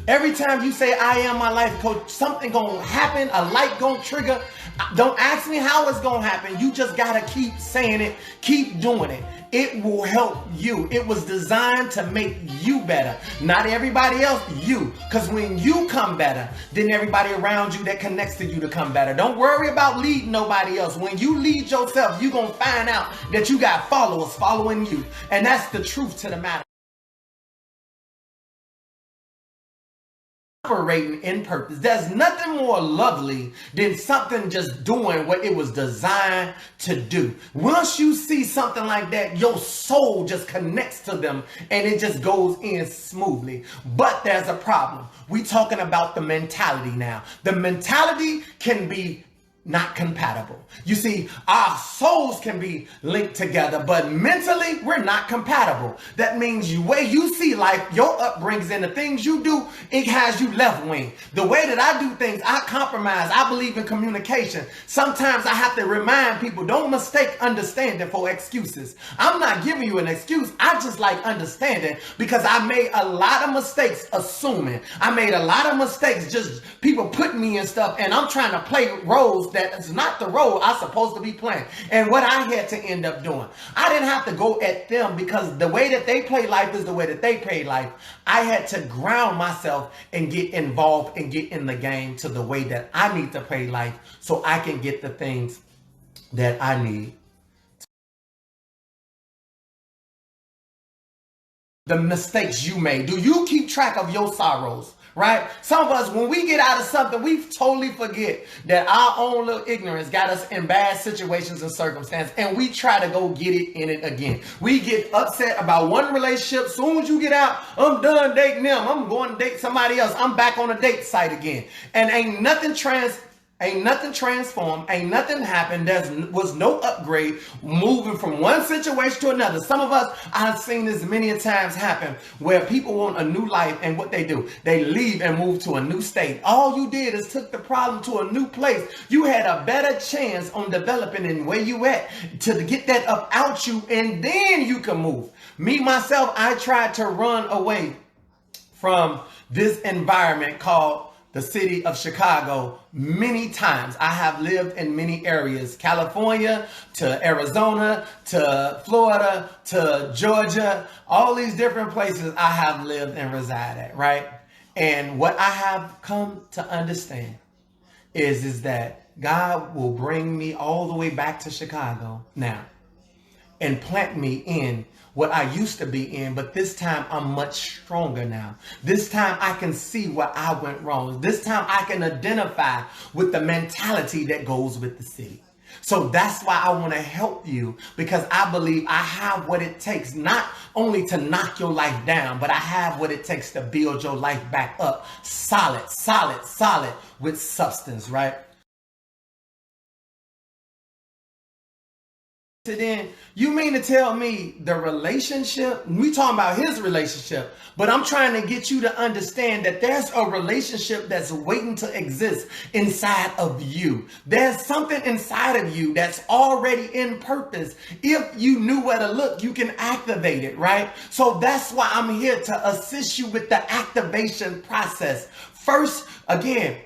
Every time you say, I am my life coach, something gonna happen, a light gonna trigger. Don't ask me how it's gonna happen. You just gotta keep saying it, keep doing it. It will help you. It was designed to make you better. Not everybody else, you. Because when you come better, then everybody around you that connects to you to come better. Don't worry about leading nobody else. When you lead yourself, you're gonna find out that you got followers following you. And that's the truth to the matter. Operating in purpose. There's nothing more lovely than something just doing what it was designed to do. Once you see something like that, your soul just connects to them and it just goes in smoothly. But there's a problem. We're talking about the mentality now. The mentality can be not compatible. You see, our souls can be linked together, but mentally we're not compatible. That means the way you see life, your upbringings and the things you do, it has you left wing. The way that I do things, I compromise. I believe in communication. Sometimes I have to remind people, don't mistake understanding for excuses. I'm not giving you an excuse. I just like understanding because I made a lot of mistakes assuming. I made a lot of mistakes just people putting me in stuff and I'm trying to play roles that is not the role I'm supposed to be playing. And what I had to end up doing, I didn't have to go at them because the way that they play life is the way that they play life. I had to ground myself and get involved and get in the game to the way that I need to play life so I can get the things that I need. The mistakes you made. Do you keep track of your sorrows? Right? Some of us, when we get out of something, we totally forget that our own little ignorance got us in bad situations and circumstances, and we try to go get it in it again. We get upset about one relationship. Soon as you get out, I'm done dating them. I'm going to date somebody else. I'm back on a date site again. And ain't nothing transformed, ain't nothing happened. There was no upgrade moving from one situation to another. Some of us, I've seen this many times happen where people want a new life and what they do, they leave and move to a new state. All you did is took the problem to a new place. You had a better chance on developing in where you at to get that up out you and then you can move. Me, myself, I tried to run away from this environment called the city of Chicago many times. I have lived in many areas, California to Arizona to Florida to Georgia, all these different places I have lived and reside at, right? And what I have come to understand is that God will bring me all the way back to Chicago now and plant me in what I used to be in, but this time I'm much stronger now. This time I can see what I went wrong. This time I can identify with the mentality that goes with the city. So that's why I want to help you, because I believe I have what it takes not only to knock your life down, but I have what it takes to build your life back up solid with substance, right? Then you mean to tell me the relationship, we talking about his relationship, but I'm trying to get you to understand that there's a relationship that's waiting to exist inside of you. There's something inside of you that's already in purpose. If you knew where to look, you can activate it, right? So that's why I'm here to assist you with the activation process. First, again,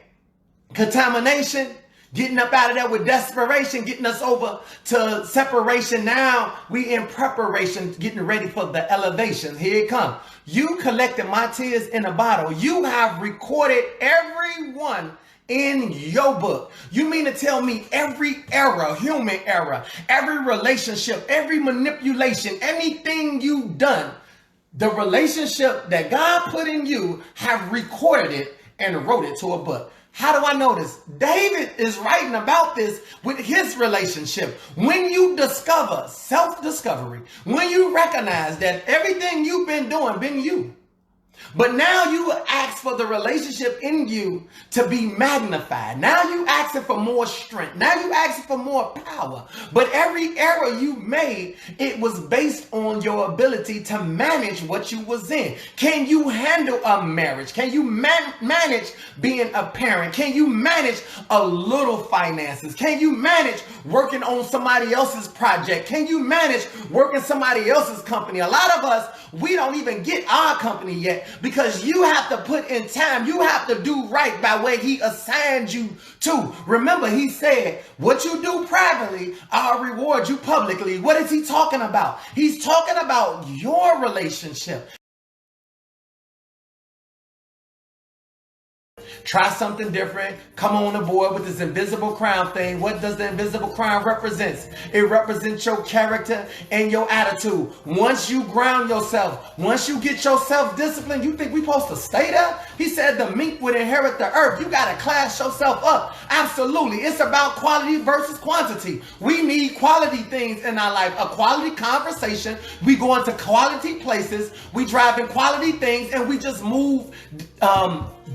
contamination. Getting up out of there with desperation, getting us over to separation. Now we in preparation, getting ready for the elevation. Here it comes. You collected my tears in a bottle. You have recorded every one in your book. You mean to tell me every error, human error, every relationship, every manipulation, anything you've done, the relationship that God put in you have recorded it and wrote it to a book. How do I know this? David is writing about this with his relationship. When you discover self-discovery, when you recognize that everything you've been doing been you, but now you ask for the relationship in you to be magnified. Now you asking for more strength. Now you asking for more power. But every error you made, it was based on your ability to manage what you was in. Can you handle a marriage? Can you manage being a parent? Can you manage a little finances? Can you manage working on somebody else's project? Can you manage working somebody else's company? A lot of us, we don't even get our company yet. ahead because you have to put in time. You have to do right by where he assigned you to. Remember, he said, what you do privately, I'll reward you publicly. What is he talking about? He's talking about your relationship. Try something different. Come on aboard with this invisible crown thing. What does the invisible crown represent? It represents your character and your attitude. Once you ground yourself, once you get your self-discipline, you think we're supposed to stay there? He said the meek would inherit the earth. You got to class yourself up. Absolutely. It's about quality versus quantity. We need quality things in our life. A quality conversation. We go into quality places. We drive in quality things and we just move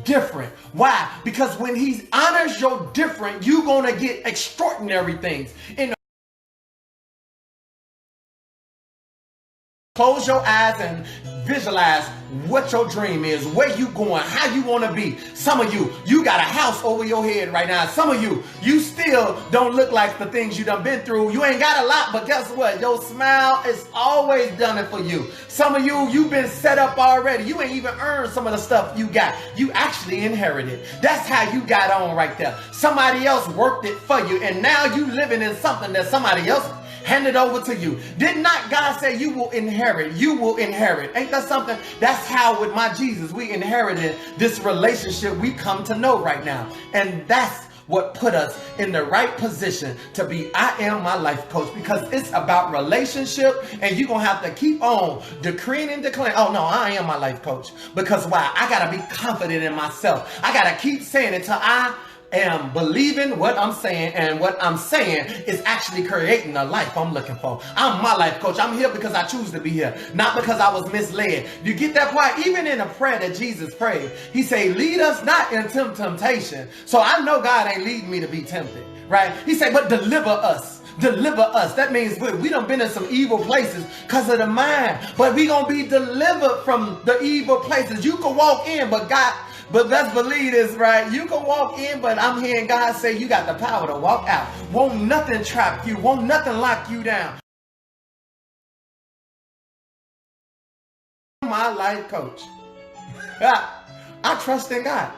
different. Why? Because when he honors your different, you're going to get extraordinary things. Close your eyes and visualize what your dream is, where you going, how you want to be. Some of you got a house over your head right now. Some of you still don't look like the things you done been through. You ain't got a lot, but guess what? Your smile is always done it for you. Some of you've been set up already. You ain't even earned some of the stuff you got. You actually inherited. That's how you got on right there. Somebody else worked it for you, and now you living in something that somebody else handed over to you. Did not God say you will inherit? You will inherit. Ain't that something? That's how with my Jesus, we inherited this relationship we come to know right now. And that's what put us in the right position to be I am my life coach, because it's about relationship, and you're going to have to keep on decreeing and declaring, oh no, I am my life coach. Because why? I got to be confident in myself. I got to keep saying it till I am believing what I'm saying, and what I'm saying is actually creating the life I'm looking for. I'm my life coach. I'm here because I choose to be here, not because I was misled. You get that part? Even in a prayer that Jesus prayed, he said, lead us not into temptation. So I know God ain't leading me to be tempted, right? He said, but deliver us. Deliver us. That means we done been in some evil places because of the mind, but we gonna be delivered from the evil places. You can walk in, but let's believe this, right? You can walk in, but I'm hearing God say you got the power to walk out. Won't nothing trap you. Won't nothing lock you down. My life coach. I trust in God,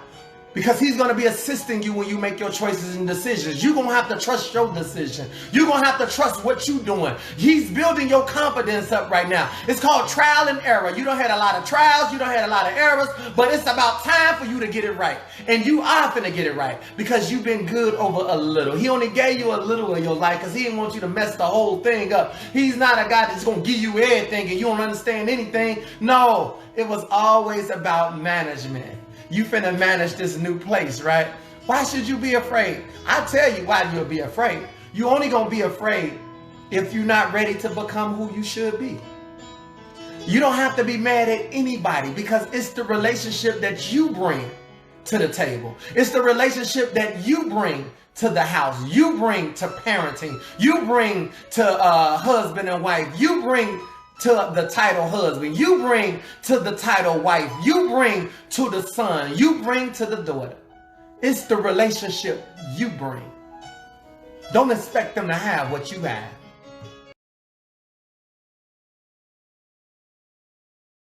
because he's going to be assisting you when you make your choices and decisions. You're going to have to trust your decision. You're going to have to trust what you're doing. He's building your confidence up right now. It's called trial and error. You don't had a lot of trials. You don't had a lot of errors, but it's about time for you to get it right. And you are going to get it right because you've been good over a little. He only gave you a little of your life because he didn't want you to mess the whole thing up. He's not a guy that's going to give you everything and you don't understand anything. No, it was always about management. You finna manage this new place, right? Why should you be afraid? I tell you why you'll be afraid. You only gonna be afraid if you're not ready to become who you should be. You don't have to be mad at anybody, because it's the relationship that you bring to the table. It's the relationship that you bring to the house. You bring to parenting. You bring to husband and wife. You bring to the title husband. You bring to the title wife. You bring to the son. You bring to the daughter. It's the relationship you bring. Don't expect them to have what you have.